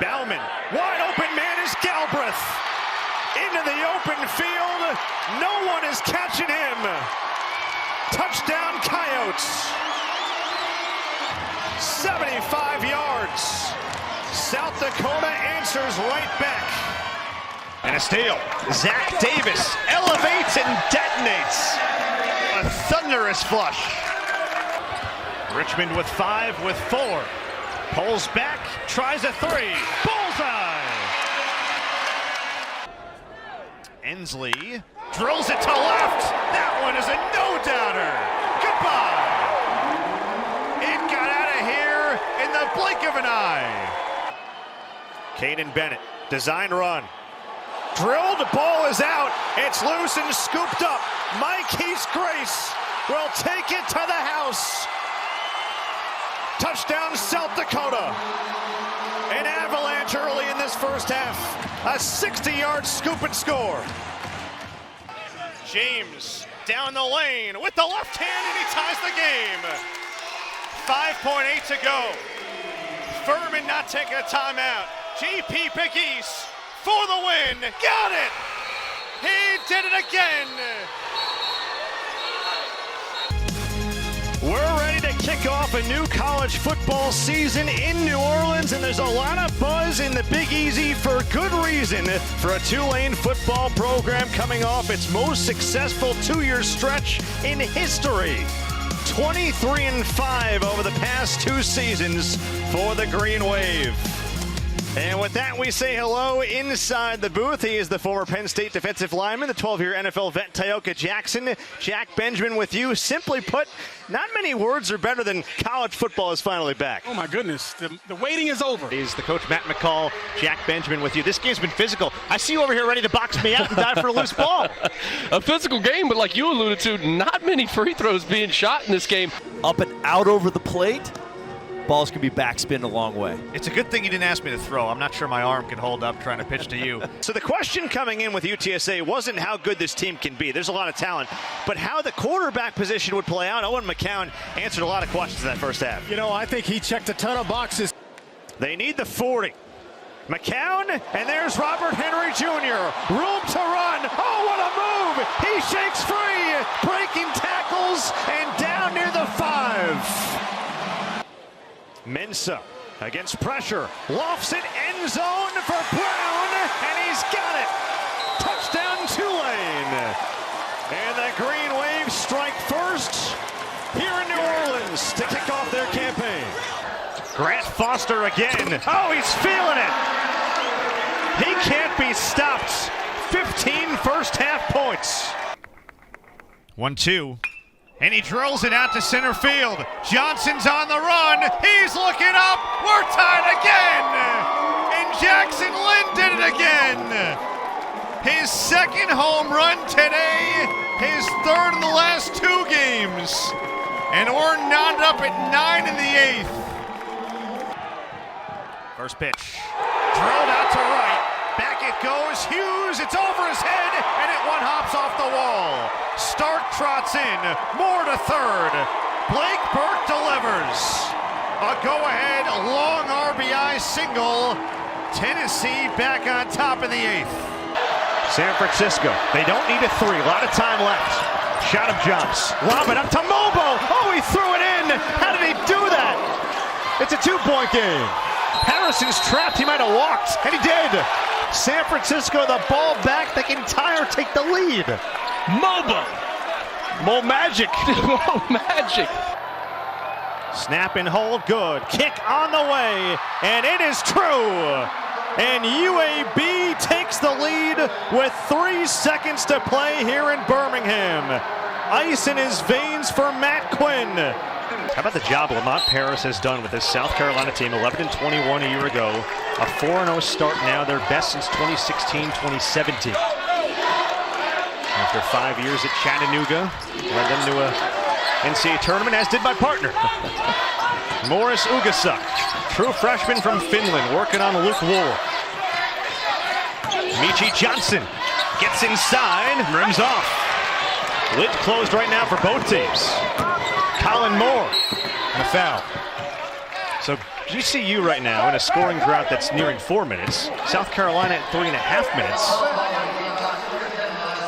Bauman, wide open man is Galbraith. Into the open field, no one is catching him. Touchdown Coyotes. 75 yards. South Dakota answers right back. And a steal. Zach Davis elevates and detonates. A thunderous flush. Richmond with 5 with 4. Pulls back, tries a 3. Bullseye! Ensley drills it to left. That one is a no-doubter. Goodbye. It got out of here in the blink of an eye. Caden Bennett, design run. Drilled, ball is out. It's loose and scooped up. Mike Heath-Grace will take it to the house. Touchdown, South Dakota. An avalanche early in this first half. A 60-yard scoop and score. James down the lane with the left hand, and he ties the game. 5.8 to go. Furman not taking a timeout. J.P. Pegues for the win. Got it. He did it again. We're ready to kick off a new college football season in New Orleans, and there's a lot of buzz in the Big Easy for good reason for a Tulane football program coming off its most successful 2-year stretch in history. 23-5 over the past 2 seasons for the Green Wave. And with that, we say hello inside the booth. He is the former Penn State defensive lineman, the 12-year NFL vet, Tyoka Jackson. Jack Benjamin with you. Simply put, not many words are better than college football is finally back. Oh, my goodness. The waiting is over. He's the coach, Matt McCall. Jack Benjamin with you. This game's been physical. I see you over here ready to box me out and dive for a loose ball. A physical game, but like you alluded to, not many free throws being shot in this game. Up and out over the plate. Balls can be backspin a long way. It's a good thing you didn't ask me to throw. I'm not sure my arm can hold up trying to pitch to you. So the question coming in with UTSA wasn't how good this team can be. There's a lot of talent. But how the quarterback position would play out. Owen McCown answered a lot of questions in that first half. You know, I think he checked a ton of boxes. They need the 40. McCown, and there's Robert Henry Jr. Room to run. Oh, what a move! He shakes free, breaking tackles, and down near the 5. Mensah against pressure, lofts it, end zone for Brown, and he's got it. Touchdown Tulane. And the Green Wave strike first here in New Orleans to kick off their campaign. Grant Foster again. Oh, he's feeling it. He can't be stopped. 15 first half points. 1-2. And he drills it out to center field. Johnson's on the run. He's looking up. We're tied again. And Jackson Lynn did it again. His second home run today. His third in the last 2 games. And we're knotted up at 9 in the 8th. First pitch. Drilled out to right. Back it goes. Hughes. It's over his head. And it one hops off the wall. Stark trots in. Moore to third. Blake Burke delivers. A go-ahead long RBI single. Tennessee back on top in the 8th. San Francisco. They don't need a 3. A lot of time left. Shot of jumps. Lob it up to Mobo. Oh, he threw it in. How did he do that? It's a 2-point game. Harrison's trapped. He might have walked. And he did. San Francisco, the ball back. They can tie or take the lead. Mobo. Mo Magic. Mo Magic. Snap and hold, good. Kick on the way, and it is true. And UAB takes the lead with 3 seconds to play here in Birmingham. Ice in his veins for Matt Quinn. How about the job Lamont Paris has done with this South Carolina team? 11-21 a year ago. A 4-0 start now, their best since 2016-2017. After 5 years at Chattanooga, led them to a NCAA tournament, as did my partner, Morris Ugasuk, true freshman from Finland, working on Luke Wool. Michi Johnson gets inside, rims off. Lid closed right now for both teams. Colin Moore, and a foul. So GCU right now in a scoring drought that's nearing 4 minutes. South Carolina at 3.5 minutes.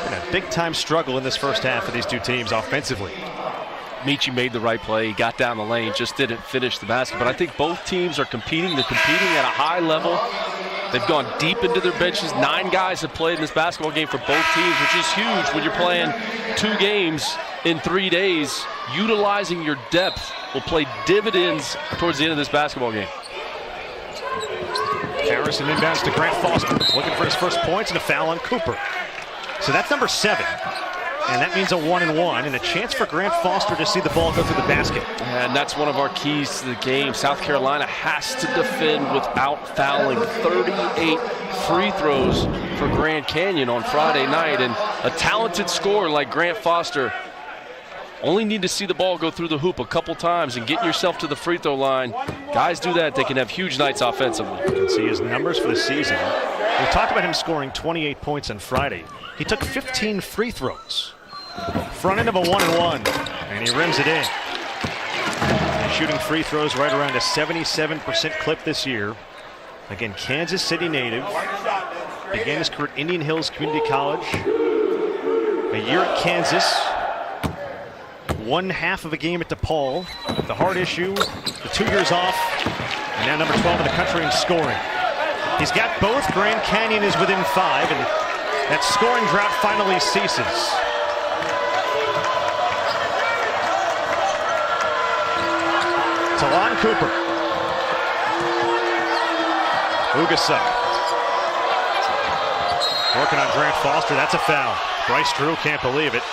Been a big-time struggle in this first half for these two teams offensively. Michi made the right play. He got down the lane, just didn't finish the basket. But I think both teams are competing. They're competing at a high level. They've gone deep into their benches. 9 guys have played in this basketball game for both teams, which is huge when you're playing 2 games in 3 days. Utilizing your depth will play dividends towards the end of this basketball game. Harrison inbounds to Grant Foster, looking for his first points and a foul on Cooper. So that's number 7. And that means a 1-and-1 and a chance for Grant Foster to see the ball go through the basket. And that's one of our keys to the game. South Carolina has to defend without fouling. 38 free throws for Grand Canyon on Friday night. And a talented scorer like Grant Foster only need to see the ball go through the hoop a couple times and get yourself to the free throw line. Guys do that, they can have huge nights offensively. You can see his numbers for the season. We talked about him scoring 28 points on Friday. He took 15 free throws. Front end of a 1-and-1, and he rims it in. And shooting free throws right around a 77% clip this year. Again, Kansas City native. Began his career at Indian Hills Community College. A year at Kansas. 1/2 of a game at DePaul. The heart issue, the 2 years off, and now number 12 in the country in scoring. He's got both. Grand Canyon is within 5, and that scoring drought finally ceases. Talon Cooper. Ugasuk. Working on Grant Foster. That's a foul. Bryce Drew can't believe it.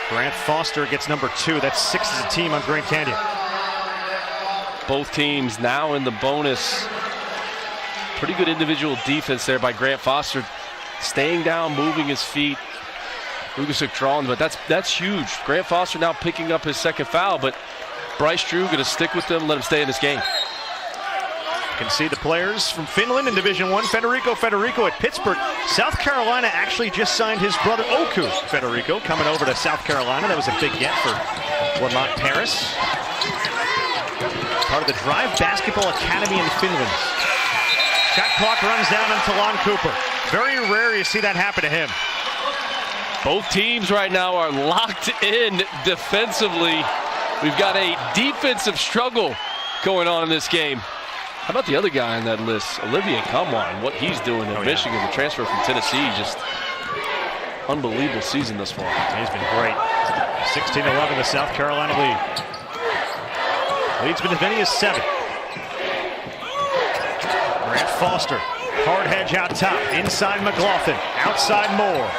Grant Foster gets number 2. That's 6 as a team on Grand Canyon. Both teams now in the bonus. Pretty good individual defense there by Grant Foster. Staying down, moving his feet. Ugasuk drawing, but that's huge. Grant Foster now picking up his second foul, but Bryce Drew going to stick with them, let him stay in this game. You can see the players from Finland in Division I. Federico at Pittsburgh. South Carolina actually just signed his brother Oku Federico coming over to South Carolina. That was a big get for Lamont Paris. Part of the Drive Basketball Academy in Finland. Shot clock runs down on Talon Cooper. Very rare you see that happen to him. Both teams right now are locked in defensively. We've got a defensive struggle going on in this game. How about the other guy on that list, Olivier Kamwan, what he's doing in Michigan, the transfer from Tennessee, just unbelievable season thus far. He's been great. 16-11, the South Carolina lead. Lead's been as many as 7. Grant Foster, hard hedge out top, inside McLaughlin, outside Moore.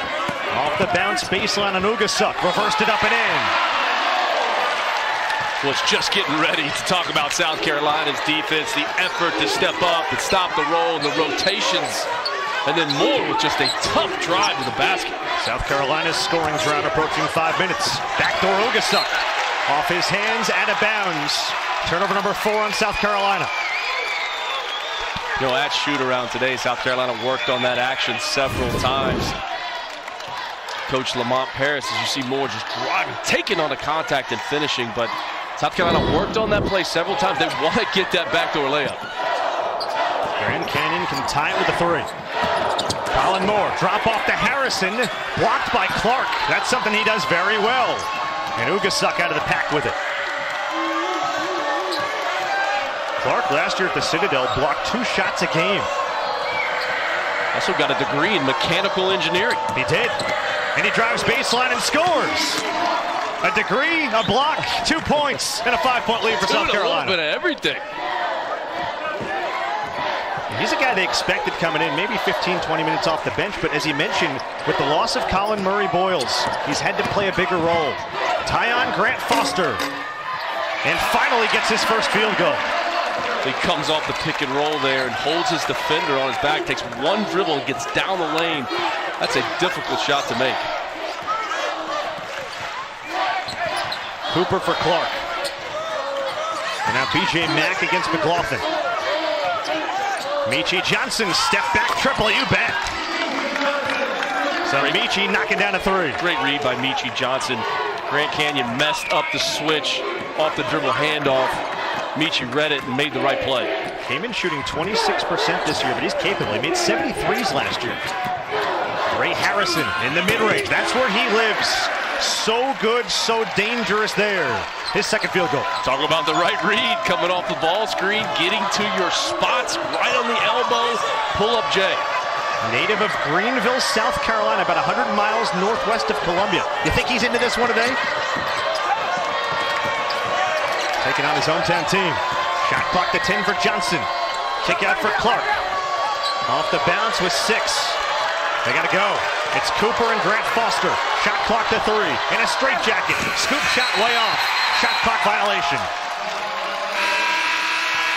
Off the bounce baseline on Ugasuk, reversed it up and in. Was just getting ready to talk about South Carolina's defense, the effort to step up and stop the roll and the rotations. And then Moore with just a tough drive to the basket. South Carolina's scoring drought approaching 5 minutes. Backdoor Ugasuk. Off his hands, out of bounds. Turnover number 4 on South Carolina. You know, at shoot-around today, South Carolina worked on that action several times. Coach Lamont Paris, as you see Moore just driving, taking on the contact and finishing, but South Carolina worked on that play several times. They want to get that backdoor layup. Grand Canyon can tie it with a 3. Colin Moore, drop off to Harrison, blocked by Clark. That's something he does very well. And Ugasuk out of the pack with it. Clark last year at the Citadel blocked 2 shots a game. Also got a degree in mechanical engineering. He did. And he drives baseline and scores. A degree, a block, 2 points, and a 5-point lead for South Carolina. A little bit of everything. He's a guy they expected coming in, maybe 15-20 minutes off the bench, but as he mentioned, with the loss of Colin Murray-Boyles, he's had to play a bigger role. Tyon Grant Foster, and finally gets his first field goal. He comes off the pick and roll there and holds his defender on his back, takes one dribble and gets down the lane. That's a difficult shot to make. Cooper for Clark. And now B.J. Mack against McLaughlin. Michi Johnson, step back triple, you bet. So Michi knocking down a 3. Great read by Michi Johnson. Grand Canyon messed up the switch off the dribble handoff. Michi read it and made the right play. Came in shooting 26% this year, but he's capable. He made 73s last year. Ray Harrison in the mid-range. That's where he lives. So good, so dangerous there. His second field goal. Talk about the right read, coming off the ball screen, getting to your spots right on the elbow. Pull up Jay. Native of Greenville, South Carolina, about 100 miles northwest of Columbia. You think he's into this one today? Taking on his hometown team. Shot clock to 10 for Johnson. Kick out for Clark. Off the bounce with 6. They got to go. It's Cooper and Grant Foster. Shot clock to 3. In a straitjacket. Scoop shot way off. Shot clock violation.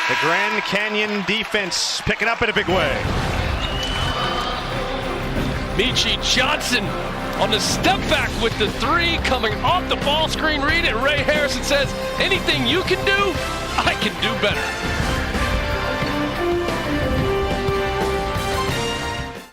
The Grand Canyon defense picking up in a big way. Michi Johnson on the step back with the 3 coming off the ball screen read, and Ray Harrison says, anything you can do, I can do better.